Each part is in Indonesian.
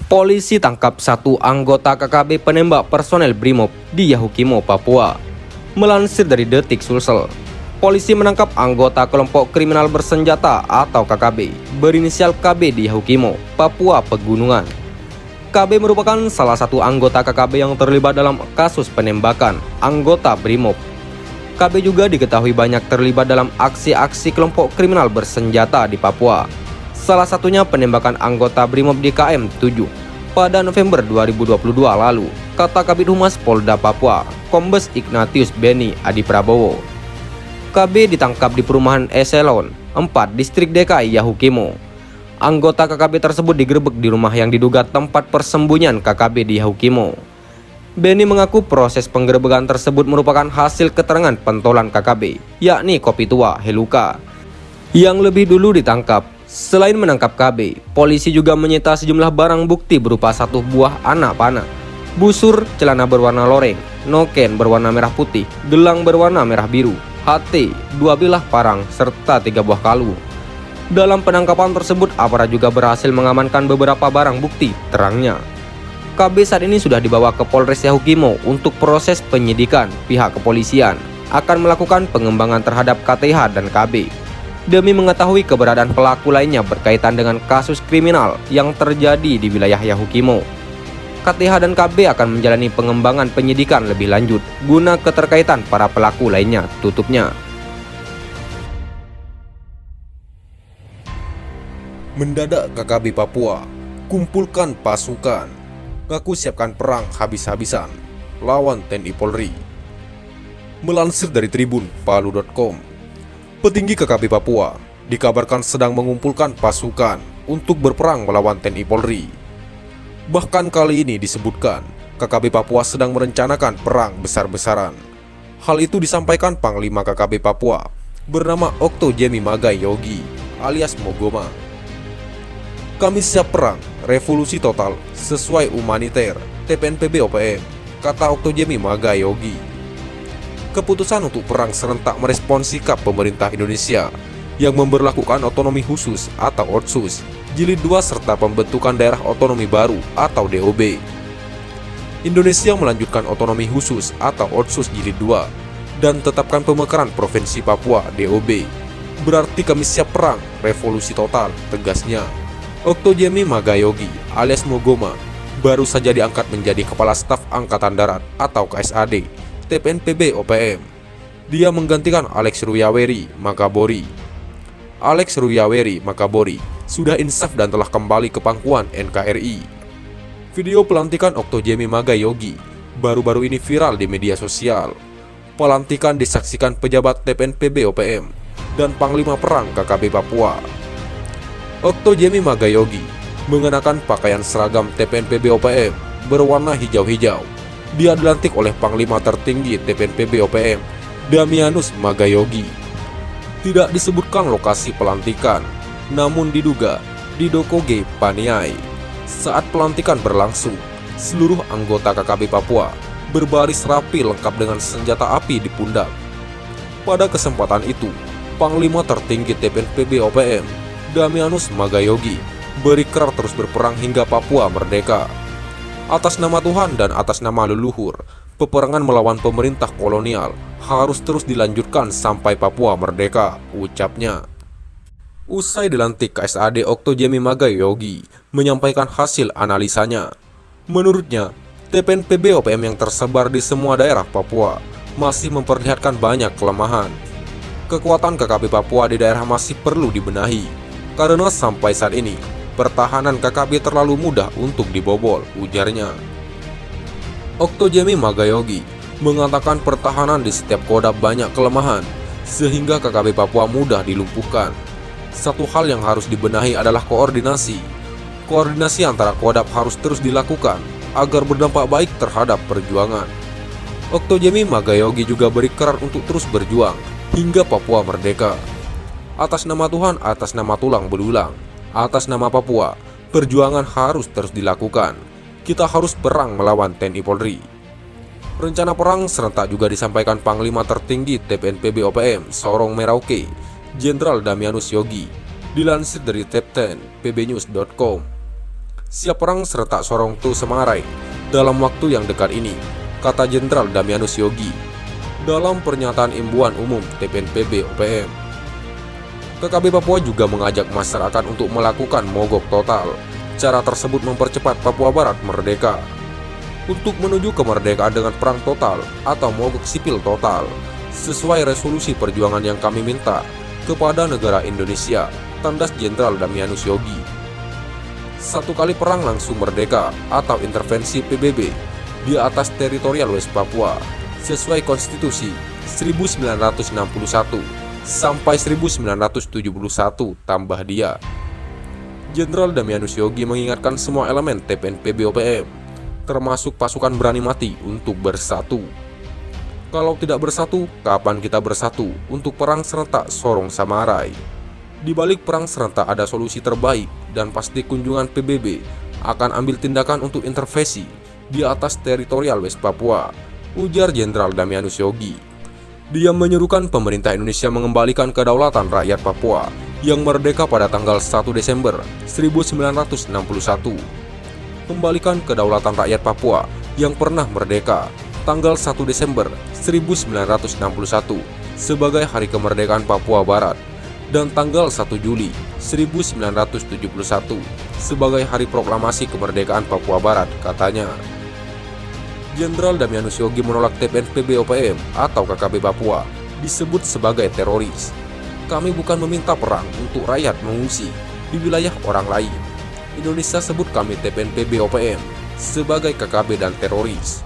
Polisi tangkap satu anggota KKB penembak personel Brimob di Yahukimo, Papua. Melansir dari Detik Sulsel, polisi menangkap anggota kelompok kriminal bersenjata atau KKB berinisial KB di Yahukimo, Papua Pegunungan. KB merupakan salah satu anggota KKB yang terlibat dalam kasus penembakan anggota Brimob. KB juga diketahui banyak terlibat dalam aksi-aksi kelompok kriminal bersenjata di Papua. Salah satunya penembakan anggota Brimob di KM 7 pada November 2022 lalu, kata Kabid Humas Polda Papua, Kombes Ignatius Beni Adi Prabowo. KB ditangkap di perumahan Eselon 4 Distrik DKI Yahukimo. Anggota KKB tersebut digerebek di rumah yang diduga tempat persembunyian KKB di Yahukimo. Beni mengaku proses penggerebekan tersebut merupakan hasil keterangan pentolan KKB, yakni Kopi Tua Heluka, yang lebih dulu ditangkap. Selain menangkap KB, polisi juga menyita sejumlah barang bukti berupa satu buah anak panah, busur, celana berwarna loreng, noken berwarna merah putih, gelang berwarna merah biru, HT, 2 bilah parang, serta 3 buah kalung. Dalam penangkapan tersebut, aparat juga berhasil mengamankan beberapa barang bukti, terangnya. KB saat ini sudah dibawa ke Polres Yahukimo untuk proses penyidikan. Pihak kepolisian akan melakukan pengembangan terhadap KTH dan KB demi mengetahui keberadaan pelaku lainnya berkaitan dengan kasus kriminal yang terjadi di wilayah Yahukimo. KTH dan KB akan menjalani pengembangan penyidikan lebih lanjut guna keterkaitan para pelaku lainnya, tutupnya. Mendadak KKB Papua, kumpulkan pasukan, ngaku siapkan perang habis-habisan lawan TNI Polri. Melansir dari Tribun Palu.com, petinggi KKB Papua dikabarkan sedang mengumpulkan pasukan untuk berperang melawan TNI Polri. Bahkan kali ini disebutkan KKB Papua sedang merencanakan perang besar-besaran. Hal itu disampaikan Panglima KKB Papua bernama Okto Jemi Magai Yogi alias Mogoma. Kami siap perang, revolusi total, sesuai humaniter, TPNPB OPM, kata Okto Jemi Magai Yogi. Keputusan untuk perang serentak merespon sikap pemerintah Indonesia yang memberlakukan otonomi khusus atau Otsus Jilid 2 serta pembentukan daerah otonomi baru atau DOB. Indonesia melanjutkan otonomi khusus atau Otsus Jilid 2 dan tetapkan pemekaran Provinsi Papua DOB. Berarti kami siap perang, revolusi total, tegasnya. Okto Jemi Magai Yogi alias Mogoma baru saja diangkat menjadi Kepala Staf Angkatan Darat atau KSAD TPNPB OPM. Dia menggantikan Alex Ruyaweri Makabori. Alex Ruyaweri Makabori sudah insaf dan telah kembali ke pangkuan NKRI. Video pelantikan Okto Jemi Magai Yogi baru-baru ini viral di media sosial. Pelantikan disaksikan pejabat TPNPB OPM dan Panglima Perang KKB Papua. Okto Jemi Magai Yogi mengenakan pakaian seragam TPNPB OPM berwarna hijau-hijau. Dia dilantik oleh Panglima tertinggi TPNPB OPM, Damianus Magai Yogi. Tidak disebutkan lokasi pelantikan, namun diduga di Dokoge, Paniai. Saat pelantikan berlangsung, seluruh anggota KKB Papua berbaris rapi lengkap dengan senjata api di pundak. Pada kesempatan itu, Panglima tertinggi TPNPB OPM, Damianus Magai Yogi, berikrar terus berperang hingga Papua merdeka. Atas nama Tuhan dan atas nama leluhur, peperangan melawan pemerintah kolonial harus terus dilanjutkan sampai Papua merdeka, ucapnya. Usai dilantik, KSAD Okto Jemi Magai Yogi menyampaikan hasil analisanya. Menurutnya, TPNPB OPM yang tersebar di semua daerah Papua masih memperlihatkan banyak kelemahan. Kekuatan KKB Papua di daerah masih perlu dibenahi, karena sampai saat ini pertahanan KKB terlalu mudah untuk dibobol, ujarnya. Okto Jemi Magai Yogi mengatakan pertahanan di setiap kodam banyak kelemahan, sehingga KKB Papua mudah dilumpuhkan. Satu hal yang harus dibenahi adalah koordinasi. Koordinasi antara kodam harus terus dilakukan agar berdampak baik terhadap perjuangan. Okto Jemi Magai Yogi juga berikrar untuk terus berjuang hingga Papua merdeka. Atas nama Tuhan, atas nama tulang belulang, atas nama Papua, perjuangan harus terus dilakukan. Kita harus perang melawan TNI Polri. Rencana perang serentak juga disampaikan Panglima tertinggi TPNPB OPM Sorong Merauke, Jenderal Damianus Yogi, dilansir dari Top10 pbnews.com. siap perang serta Sorong Tu Semarai dalam waktu yang dekat ini, kata Jenderal Damianus Yogi dalam pernyataan imbuan umum TPNPB OPM. KKB Papua juga mengajak masyarakat untuk melakukan mogok total. Cara tersebut mempercepat Papua Barat merdeka. Untuk menuju kemerdekaan dengan perang total atau mogok sipil total, sesuai resolusi perjuangan yang kami minta kepada negara Indonesia, tandas Jenderal Damianus Yogi. Satu kali perang langsung merdeka atau intervensi PBB di atas teritorial West Papua sesuai konstitusi 1961 sampai 1971 tambah dia. Jenderal Damianus Yogi mengingatkan semua elemen TPNPB OPM, termasuk pasukan berani mati untuk bersatu. Kalau tidak bersatu, kapan kita bersatu untuk perang serentak Sorong Samarai? Di balik perang serentak ada solusi terbaik dan pasti kunjungan PBB akan ambil tindakan untuk intervensi di atas teritorial West Papua, ujar Jenderal Damianus Yogi. Dia menyerukan pemerintah Indonesia mengembalikan kedaulatan rakyat Papua yang merdeka pada tanggal 1 Desember 1961. Kembalikan kedaulatan rakyat Papua yang pernah merdeka tanggal 1 Desember 1961 sebagai Hari Kemerdekaan Papua Barat dan tanggal 1 Juli 1971 sebagai Hari Proklamasi Kemerdekaan Papua Barat, katanya. Jenderal Damianus Yogi menolak TPNPB OPM atau KKB Papua disebut sebagai teroris. Kami bukan meminta perang untuk rakyat mengungsi di wilayah orang lain. Indonesia sebut kami TPNPB OPM sebagai KKB dan teroris.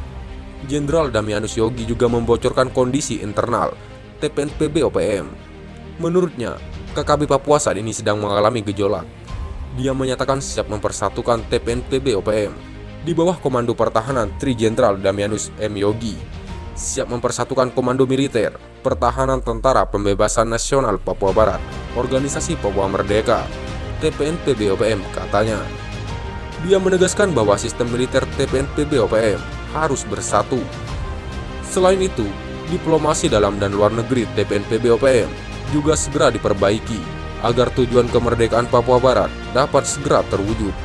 Jenderal Damianus Yogi juga membocorkan kondisi internal TPNPB OPM. Menurutnya, KKB Papua saat ini sedang mengalami gejolak. Dia menyatakan siap mempersatukan TPNPB OPM di bawah Komando Pertahanan Tri Jenderal Damianus M. Yogi, siap mempersatukan Komando Militer Pertahanan Tentara Pembebasan Nasional Papua Barat, Organisasi Papua Merdeka, TPNPB OPM, katanya. Dia menegaskan bahwa sistem militer TPNPB OPM harus bersatu. Selain itu, diplomasi dalam dan luar negeri TPNPB OPM juga segera diperbaiki agar tujuan kemerdekaan Papua Barat dapat segera terwujud.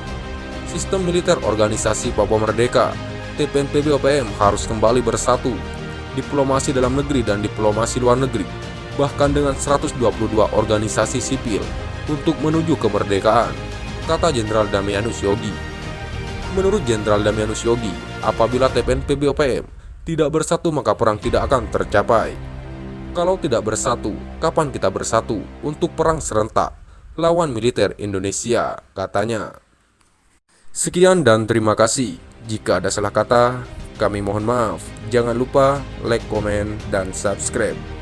Sistem militer Organisasi Papua Merdeka TPNPB OPM harus kembali bersatu. Diplomasi dalam negeri dan diplomasi luar negeri, bahkan dengan 122 organisasi sipil untuk menuju kemerdekaan, kata Jenderal Damianus Yogi. Menurut Jenderal Damianus Yogi, apabila TPNPB OPM tidak bersatu maka perang tidak akan tercapai. Kalau tidak bersatu, kapan kita bersatu untuk perang serentak lawan militer Indonesia, katanya. Sekian dan terima kasih. Jika ada salah kata, kami mohon maaf. Jangan lupa like, komen, dan subscribe.